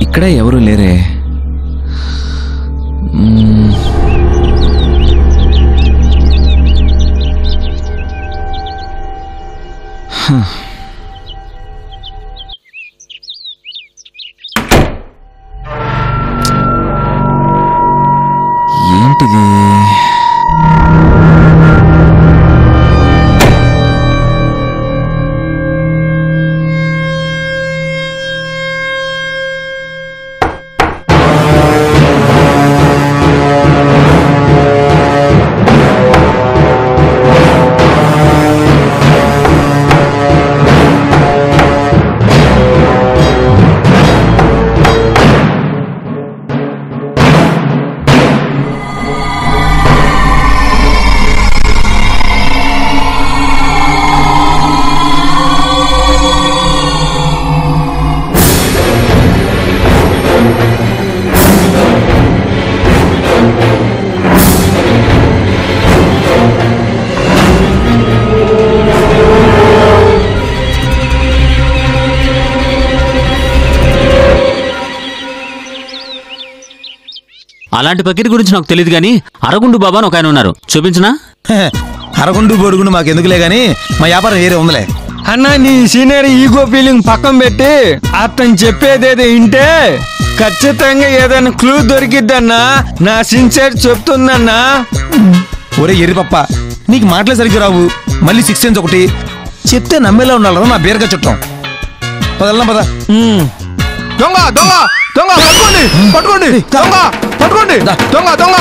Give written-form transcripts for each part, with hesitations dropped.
ఇక్కడ ఎవరు లేరే. ఏంటిది? అలాంటి పకిరి గురించి నాకు తెలియదు గానీ అరగుండు బాబా అని ఒక ఆయన ఉన్నారు, చూపించనా? అరగుండు బొడుగుండు మాకెందుకులే గాని మా వ్యాపారం వేరే ఉందిలే. అన్నా నీ సీనియర్ ఈగో ఫీలింగ్ పక్కన పెట్టి అతను చెప్పేదేదో వింటే ఖచ్చితంగా ఏదైనా క్లూ దొరికిద్దన్నా. నా సిన్సియర్ చెప్తుందన్నా. ఒరే ఎర్రిపప్ప, నీకు మాటలే సరిగ్గా రావు, మళ్ళీ 6 సెన్స్ ఒకటి చెప్తే నమ్మేలా ఉండాలి నా బీరగా చుట్టం. పదల్లా పద. దొంగ దొంగ దొంగ పట్టుకోండి పట్టుకోండి దొంగ పట్టుకోండి దొంగ దొంగ.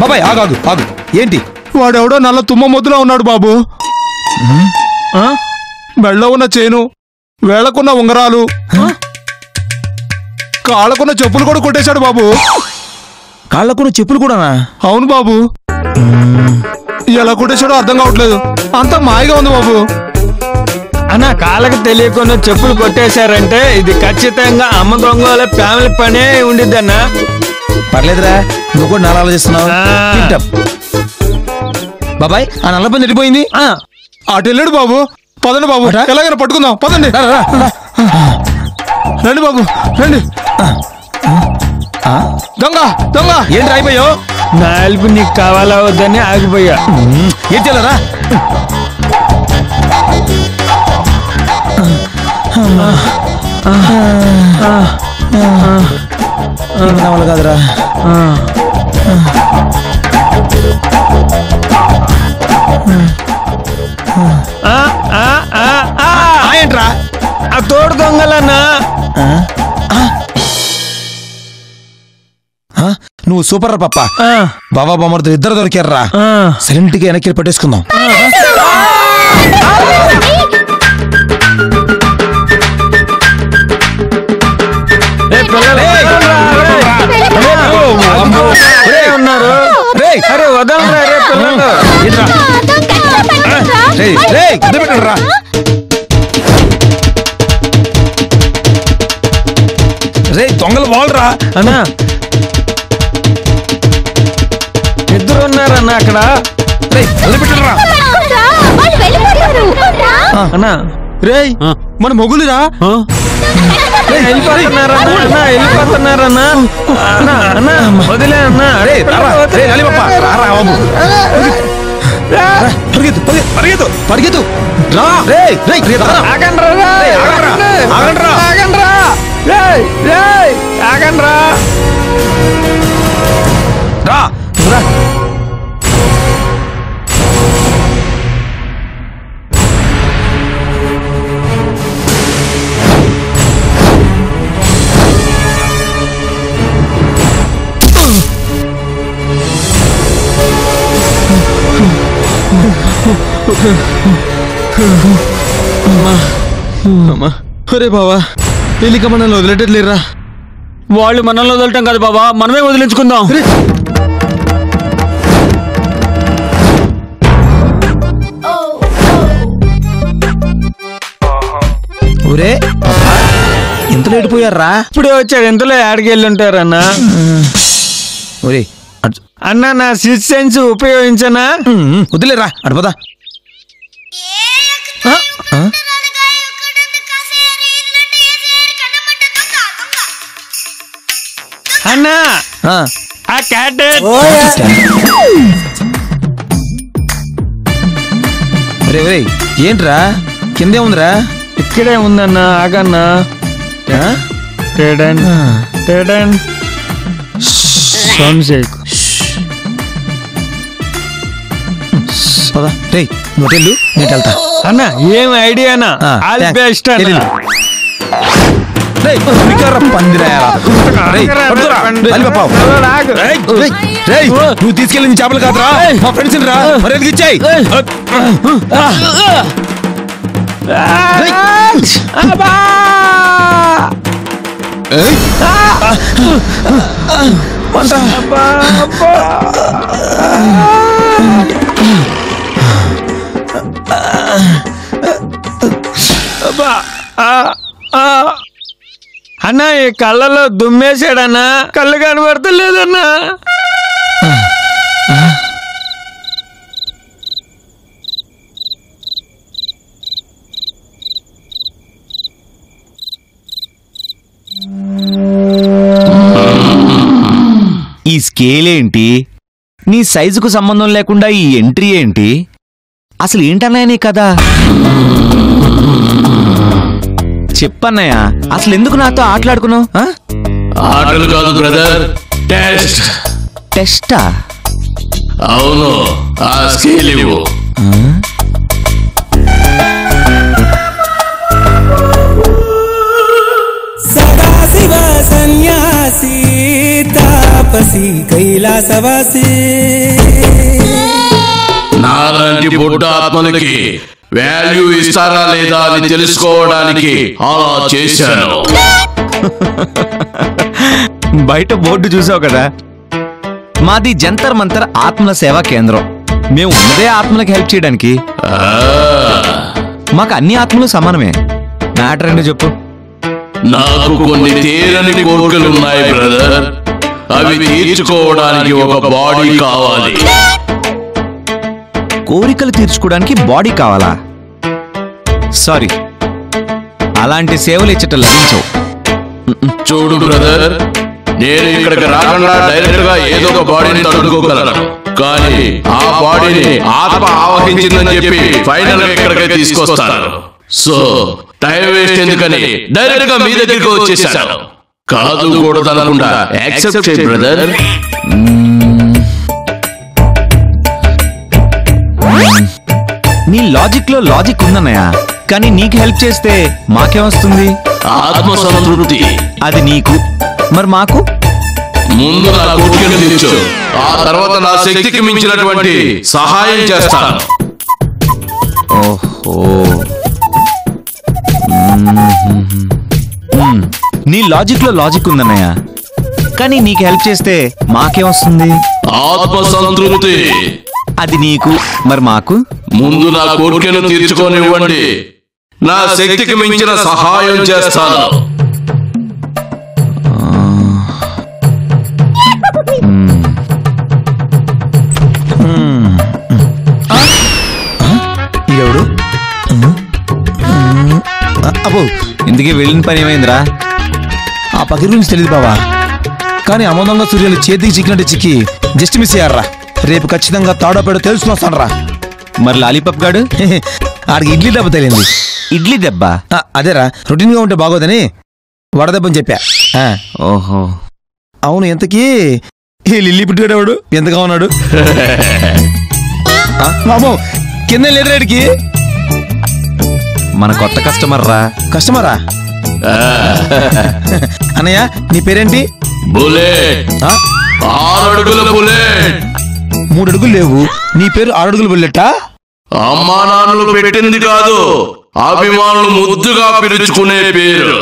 బాబాయ్ ఆగు ఆగు ఆగు. ఏంటి? వాడెవడో నల్ల తుమ్మ ముద్దులో ఉన్నాడు బాబు. మెళ్ళో ఉన్న చేను, వేళకున్న ఉంగరాలు, కాళ్ళకున్న చెప్పులు కూడా కొట్టేశాడు బాబు. కాళ్ళకున్న చెప్పులు కూడానా? అవును బాబు. ఎలా కొట్టేశాడో అర్థం కావట్లేదు, అంతా మాయగా ఉంది బాబు. అన్న కాళ్ళకి తెలియకుండా చెప్పులు కొట్టేశారంటే ఇది ఖచ్చితంగా అమ్మ దొంగల ఫ్యామిలీ పనే ఉండిద్దన్నా. పర్లేదురా, నువ్వు కూడా నాలా ఆలోచిస్తున్నావు. బాబాయ్ ఆ నల్ల పని వెళ్ళిపోయింది. అటు వెళ్ళాడు బాబు. పదండి బాబు, ఎలాగైనా పట్టుకుందాం. పదండి రండి బాబు రండి. దొంగ దొంగ ఏంటి అయిపోయావు? నా హెల్ప్ నీకు కావాలా వద్దని ఆగిపోయా. ఏం చేయాలరా? కావాలి కాదురా. ఏంట్రా ఆ తోడు దొంగలన్నా. నువ్వు సూపర్ రా పప్ప. బాబా బామ్మతో ఇద్దరు దొరికారా. సైలెంట్ గా వెనక్కి పట్టేసుకుందాం. ఉన్నారు. అరే వదలరా రే పిల్లలు. రే దొంగలు వాళ్ళరా అన్నా. ఇద్దరు ఉన్నారన్నా అక్కడ. వదిలిపెట్టరా అన్నా. రే మన మొగులురా. వెళ్ళిపోతున్నారన్నా వెళ్ళిపోతున్నారన్నా. అన్నా వదిలే అన్నా. పరిగెత్తు పరిగెత్తు పరిగెత్తు. ఆగండ్రా. అమ్మా ఒరే బావా పెళ్ళిక మనల్ని వదిలేటట్లేరా. వాళ్ళు మనల్ని వదలటం కాదు బాబా, మనమే వదిలించుకుందాం. ఒరే ఎంత లేడిపోయారా? ఇప్పుడే వచ్చాడు, ఎంతలో ఆడికి వెళ్ళి ఉంటారన్నా. ఒరే అన్నా నా సిక్స్ సెన్స్ ఉపయోగించనా? వదిలేరా అడుపదా. అన్నా ఆ క్యాట్ ఒరే ఏంట్రా కిందే ఉందిరా? ఇక్కడే ఉందన్నా, ఆగన్నా. టేడన్ టేడన్ సౌండ్ చేయకు. పదా రే నువ్వు వెళ్ళు, నేను వెళ్తా. అన్నా ఏం ఐడియానా? ఆల్ బెస్ట్ అన్నా. నువ్వు తీసుకెళ్ళిన చేపలు కాదురా, మా ఫ్రెండ్స్ రా, మరి ఇచ్చాయి. అన్నా ఈ కళ్ళలో దుమ్మేసాడన్నా, కళ్ళు కనబడతలేదన్నా. ఈ స్కేల్ ఏంటి? నీ సైజుకు సంబంధం లేకుండా ఈ ఎంట్రీ ఏంటి? అసలు ఏంటన్నయ్య కదా? చెప్పన్నయ్య, అసలు ఎందుకు నాతో ఆటలాడుకున్నావు? ఆటలు కాదు బ్రదర్, టెస్ట్. టెస్టా? అవును, ఆ స్కేల్ ఇవ్వు. సదాశివ సన్యాసి తాపసి కైలాసవాసి. నాలాంటి బుడ్డ ఆత్మలకి వాల్యూ ఇస్తారా లేదా అని తెలుసుకోవడానికి అలా చేశాను. బయట బోర్డు చూసావు కదా, మాది జంతర్ మంతర్ ఆత్మల సేవా కేంద్రం. మేము ఉన్నదే ఆత్మలకు హెల్ప్ చేయడానికి. మాకు అన్ని ఆత్మలు సమానమే. మ్యాటర్ ఏంటో చెప్పు. నాకు కొన్ని తీరని కోరికలున్నాయి బ్రదర్, అవి తీర్చుకోవడానికి ఒక బాడీ కావాలి. కోరికలు తీర్చుకోవడానికి బాడీ కావాలా? సారీ, అలాంటి సేవలు ఇచ్చట లభించవు. చూడు బ్రదర్, నేను ఇక్కడికి రాకుండా డైరెక్ట్ గా ఏదో ఒక బాడీని తడుకోగలను, కానీ ఆ బాడీని ఆత్మ ఆవహించిందని చెప్పి ఫైనల్ గా ఇక్కడికి తీసుకొస్తాను. సో టైం వేస్ట్ ఎందుకని డైరెక్ట్ గా మీ దగ్గరికి వచ్చేసాను. కాదు కూడదనకుండా యాక్సెప్ట్ చేయి బ్రదర్. నీ లాజిక్ లో లాజిక్ ఉందన్నయ్య, కానీ నీకు హెల్ప్ చేస్తే మాకేమొస్తుంది? ఆత్మ సంతృప్తి. అది నీకు, మరి మాకు? ముందు నా కోరికను తీర్చు, ఆ తర్వాత నా శక్తికి మించినటువంటి సహాయం చేస్తాను. ఓహో, నీ లాజిక్ లో లాజిక్ ఉందన్నయ్య, కానీ నీకు హెల్ప్ చేస్తే మాకేమొస్తుంది? ఆత్మ సంతృప్తి. అది నీకు, మరి మాకు? ముందు నా కోరికను తీర్చుకోనివ్వండి, నా శక్తికి మించిన సహాయం చేస్తాను. ఈడెవడు? అబ్బో, ఇందుకే వెళ్ళిన పని ఏమైందిరా? ఆ పకిరి గురించి తెలియదు బావా, కానీ అమోదంగా సూర్యులు చేతికి చిక్కినట్టు చిక్కి జస్ట్ మిస్ అయ్యారా. రేపు ఖచ్చితంగా తాడోపేడో తెలుసుకుని వస్తాను రా. మరి లాలీపాప్ గాడు? ఆడికి ఇడ్లీ దెబ్బ తగిలింది. ఇడ్లీ దెబ్బ? అదేరా, రొటీన్ గా ఉంటే బాగోదని వడదెబ్బని చెప్పా. ఓహో, అవును. ఎంతకీ ఈ లిల్లీ పుట్టుగాడేవాడు ఎంతగా ఉన్నాడు? కింద లేడరాడికి మన కొత్త కస్టమర్ రా. కస్టమరా? అన్నయ్య నీ పేరేంటి? బుల్లెట్. 6 అడుగుల బుల్లెట్. 3 అడుగులు లేవు, నీ పేరు 6 అడుగుల బుల్లెట్టా? అమ్మా నాన్నలు పెట్టింది కాదు, అభిమానులు ముద్దుగా పిలుచుకునే పేరు.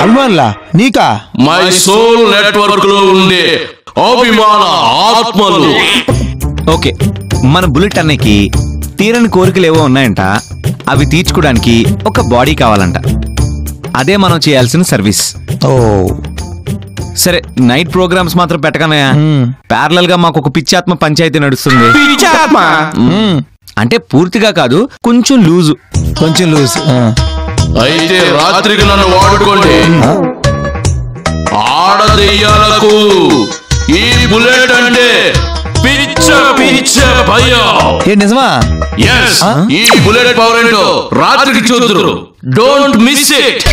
అభిమానులా నీకా? మై సోల్ నెట్వర్క్ లో ఉండే అభిమాన ఆత్మలు. ఓకే, మన బుల్లెట్ అన్నకి తీరని కోరికలు ఏవో ఉన్నాయంట. అవి తీర్చుకోవడానికి ఒక బాడీ కావాలంట. అదే మనం చేయాల్సిన సర్వీస్. ఓ సరే, నైట్ ప్రోగ్రామ్స్ మాత్రం పెట్టకనయా. ప్యారలల్ గా మాకు ఒక పిచ్చాత్మ పంచాయతీ నడుస్తుంది. అంటే పూర్తిగా కాదు, కొంచెం లూజు. కొంచెం లూజ్. అయితే రాత్రికి నన్ను వాడుకోండి. ఆడదెయ్యాలకు ఈ బుల్లెట్ అంటే పిచ్చ పిచ్చ భయం. ఏ నిజమా? yes ఈ బుల్లెట్ పవర్ ఏంటో రాత్రికి చూద్దురు. Don't miss it.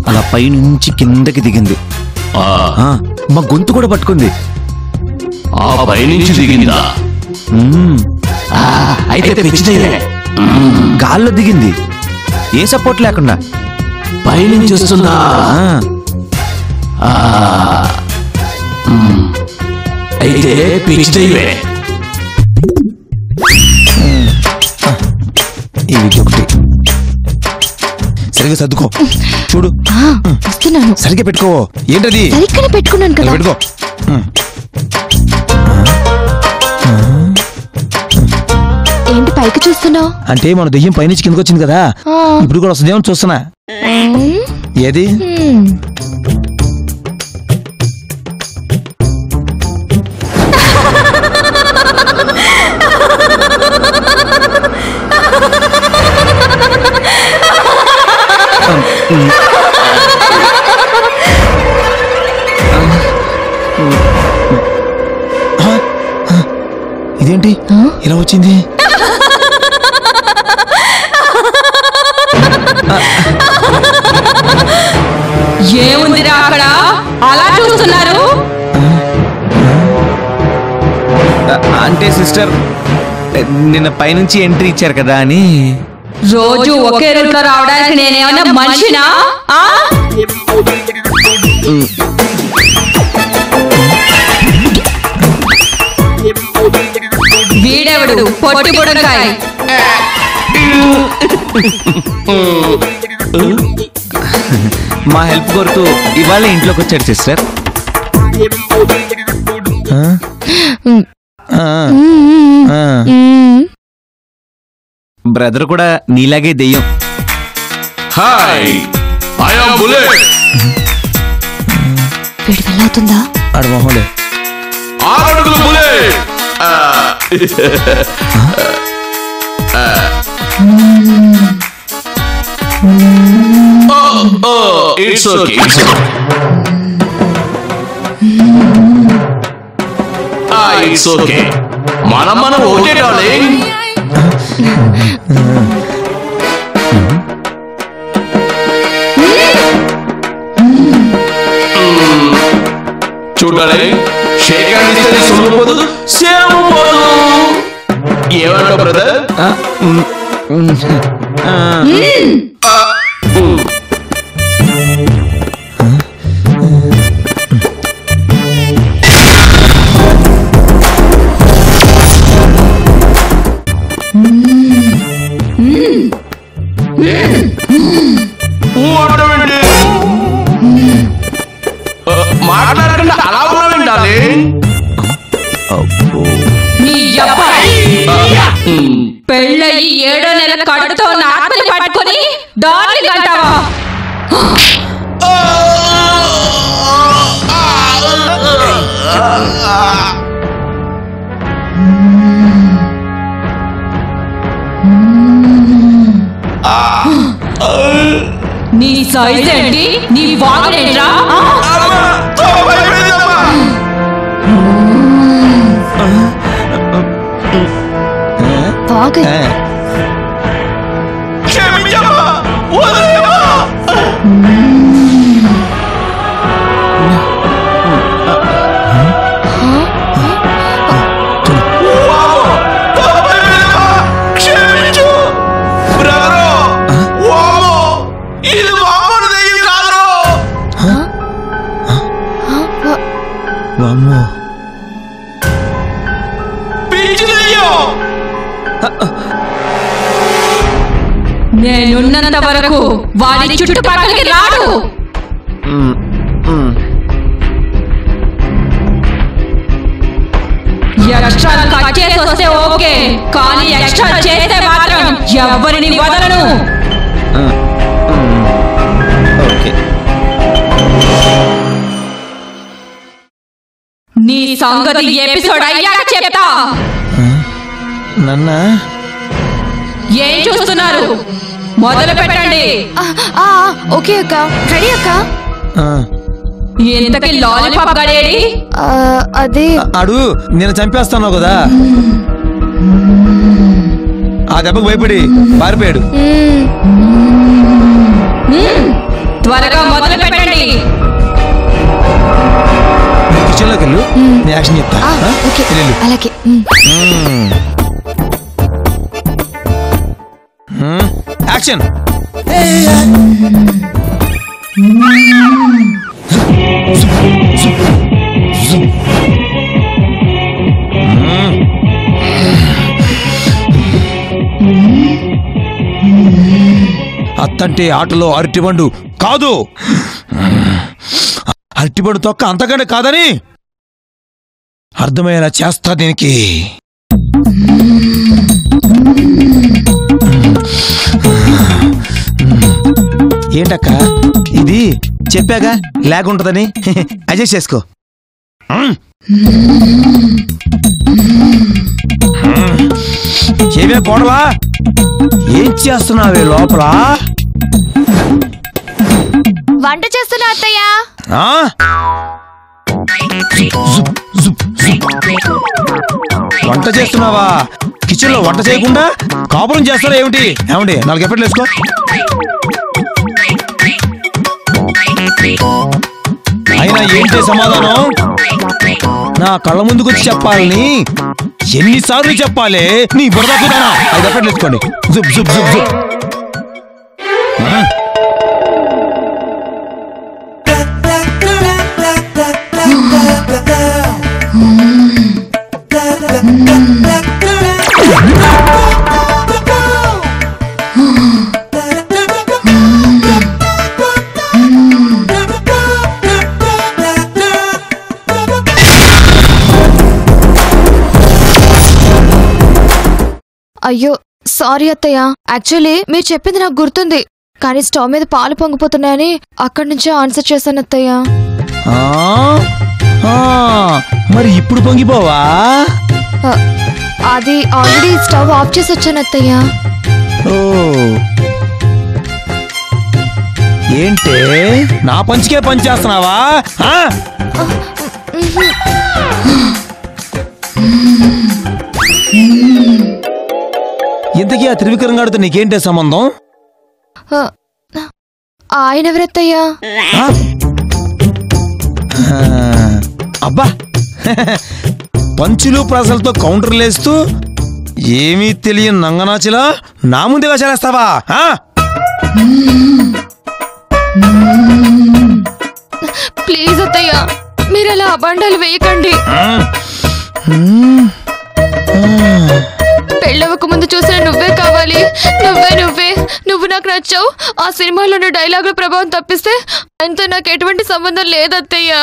అలా పైనుంచి కిందకి దిగింది. మా గొంతు కూడా పట్టుకుంది. ఆ పైనుంచి దిగిందా? అయితే గాల్లో దిగింది, ఏ సపోర్ట్ లేకుండా. పైనుంచి వస్తుందా? అయితే పిచ్చిదయ్యే. ఇది ఒకటి. సరిగ్గా సర్దుకో. చూడు, వస్తున్నాను. సరిగ్గా పెట్టుకో. ఏంటది? సరిగ్గానే పెట్టుకున్నాను కదా. పెట్టుకో. ఏంటి పైకి చూస్తున్నావు? అంటే మన దెయ్యం పైనుంచి కిందకి వచ్చింది కదా, ఇప్పుడు కూడా వస్తుందేమో చూస్తున్నా. ఏది? ఇదేంటి ఇలా వచ్చింది? ఏముందిరా అక్కడ అలా చూస్తున్నారు? అంటే సిస్టర్, నిన్న పైనుంచి ఎంట్రీ ఇచ్చారు కదా అని. రోజు ఒకే రూట్ లో రావడానికి నేనేమన్నా మనిషినా? వీడెవడు పొట్టి బుడకాయ? మా హెల్ప్ కోరుతూ ఇవాళ ఇంట్లోకి వచ్చాడు సిస్టర్. బ్రదర్ కూడా నీలాగే దెయ్యం. Hi, I am bullet. వీడి వెళ్ళవుతుందా? ఆడ మొహంలే. 6 అడుగుల bullet. It's okay. It's okay. మనం ఓకే డార్లింగ్. చూడాలి, షేక్ హ్యాండ్ ఇస్తే సొమ్ముపోదు, సేమ్ పోదు. ఏమంటావు బ్రదర్? మాట్లాడకుండా అలా ఉన్నావేంటాలి? నీ అబ్బాయి పెళ్ళయి 7వ నెల కడుతో నాటని పట్టుకొని డార్లింగ్ అంటావా? నీ సైజ్ ఏంటి? నీ వాగనేంట్రా? వాగ క్షమించమ్మా, వదిలేయమ్మా. ఇది మామూలు దెయ్యం కాదు. వామ్మో పిచ్చి దెయ్యం. నేనున్నంత వరకు వాడి చుట్టుపక్కలకి రాడు. ఎక్స్ట్రా కట్ చేసి వస్తే ఓకే, కానీ ఎక్స్ట్రా చేస్తే మాత్రం ఎవరిని వదలను. ఓకే. నీ సంగతి ఎపిసోడ్ అయ్యాక చెప్తా. నన్న ఏం చూస్తున్నారు? మొదలు పెట్టండి. ఓకే అక్క, రెడీ అక్క. ఇంతకి లాలీపాప్ గడేడి? అది అడు నేను చంపేస్తాను కదా, ఆ దెబ్బకు భయపడి పారిపోయాడు. త్వరగా మొదలు పెట్టండి. కిచెన్లోకి వెళ్ళు, నేను యాక్షన్ చెప్తా. ఓకే అలాగే. యాక్షన్. అత్తంటే ఆటలో అరటిబండు కాదు, అరటిబండు తొక్క అంతకంటే కాదని అర్థమయ్యేలా చేస్తా దీనికి. ఏంటక్క ఇది? చెప్పాగా లేకుంటదని, అడ్జస్ట్ చేసుకో. ఏమే కోడలా, ఏం చేస్తున్నావే లోపల? వంట చేస్తున్నా అత్తయ్య. వంట చేస్తున్నావా? కిచెన్ లో వంట చేయకుండా కాపురం చేస్తారా ఏమిటి? ఏమండి 4 ఎఫెక్ట్లు వేసుకో. అయినా ఏంటి సమాధానం? నా కళ్ళ ముందుకు వచ్చి చెప్పాలని ఎన్నిసార్లు చెప్పాలి? నీ బురదకుదానా? 5 ఎఫెక్ట్లు వేసుకోండి. జుబ్ జుబ్ జుబ్ జుబ్. అయ్యో సారీ అత్తయ్య, యాక్చువల్లీ మీరు చెప్పింది నాకు గుర్తుంది, కానీ స్టవ్ మీద పాలు పొంగిపోతున్నాయని అక్కడి నుంచే ఆన్సర్ చేశాను అత్తయ్య. మరి ఇప్పుడు పొంగిపోవా? అది ఆల్రెడీ స్టవ్ ఆఫ్ చేసి వచ్చాను అత్తయ్య. ఓ ఏంటే నా పంచికే పనిచేస్తున్నావా? ఇంతకీ ఆ త్రివిక్రమ్ గారితో నీకేంటే సంబంధం? ఆయన ఎవరత్తయ్యా? అబ్బా పంచులు ప్రజలతో కౌంటర్లేస్తూ ఏమీ తెలియని నంగనాచిలా నా ముందే వేసేస్తావా? ప్లీజ్ అత్తయ్య, మీరు అలా అబాండాలు వేయకండి. పెళ్ళవక ముందు చూసిన నువ్వే కావాలి, నువ్వే నువ్వే, నువ్వు నాకు నచ్చావు, ఆ సినిమాలో ఉన్న డైలాగుల ప్రభావం తప్పిస్తే ఆయనతో నాకు ఎటువంటి సంబంధం లేదత్తయ్య.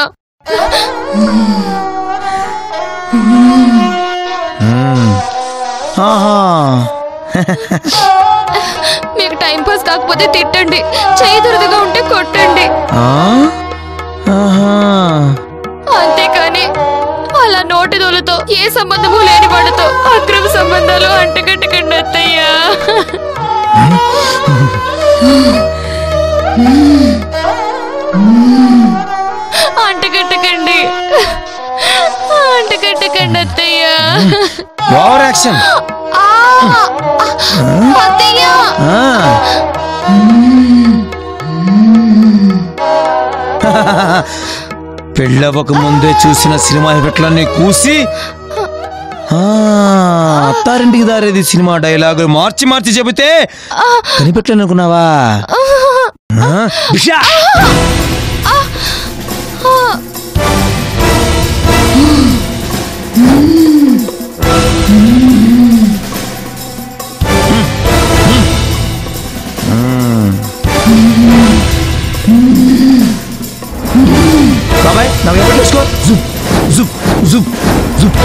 మీకు టైం పాస్ కాకపోతే తిట్టండి, చెయ్యి దురదగా ఉంటే కొట్టండి, అంతేకాని అలా నోటి దోలతో ఏ సంబంధము లేని వాడితో అక్రమ సంబంధాలు అంటగట్టకండి అత్తయ్యా. అంటగట్టకండి, అంటగట్టకండి అత్తయ్యా. Over action. అత్తయ్యా పెళ్ళవక ముందే చూసిన సినిమా ఎఫెక్ట్లన్నీ కూసి అత్తారింటికి దారేది సినిమా డైలాగులు మార్చి మార్చి చెబితే కనిపెట్టనుకున్నావా? బిషా! బాబాయ్ నాకు ఎప్పుడు చూసుకో జుప్ జుప్ జుప్ జుప్.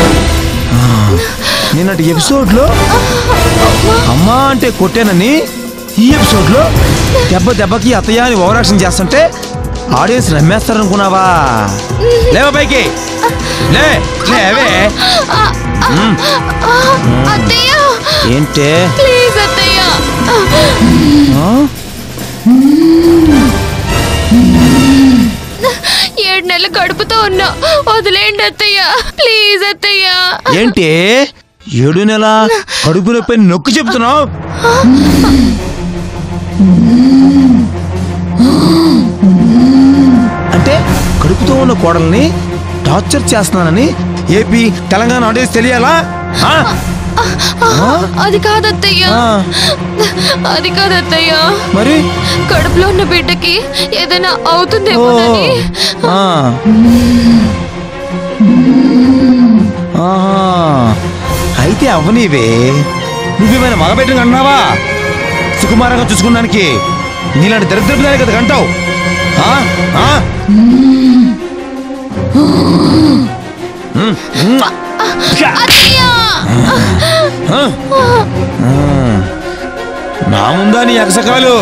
నిన్నటి ఎపిసోడ్లో అమ్మా అంటే కొట్టానని ఈ ఎపిసోడ్లో దెబ్బకి అత్తయ్య అని ఓవరాక్షన్ చేస్తుంటే ఆడియన్స్ నమ్మేస్తారనుకున్నావా? లేవా పైకి లేవే. అత్తయ్య ఏంటే ప్లీజ్ అత్తయ్య. 7 నెలలు కడుపుతో ఉన్నా, వదిలేండి అత్తయ్య ప్లీజ్ అత్తయ్య. ఏంటి 7 నెల కడుపు నొప్పి నొక్కి చెప్తున్నావు? అంటే కడుపుతో ఉన్న కోడల్ని టార్చర్ చేస్తున్నానని ఏపీ తెలంగాణ ఆడియన్స్ తెలియాలా? అది కాదత్తయ్య, అది కాదత్తయ్య. మరి కడుపులో ఉన్న బిడ్డకి ఏదైనా అవుతుందేమోనని. అయితే అవ్వనివే. నువ్వేమైనా మగబెట్టని అన్నావా? సుకుమారంగా చూసుకున్నానికి నీలాంటి దరిద్రపుదానే కదా కంటావు. నా ముందా నీ అగసకాలు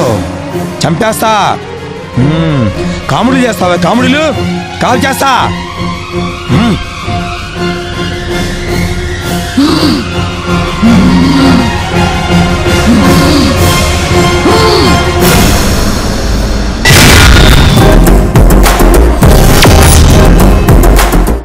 చంపేస్తా. కామెడీ చేస్తావా? కామెడీలు కాల్ చేస్తా.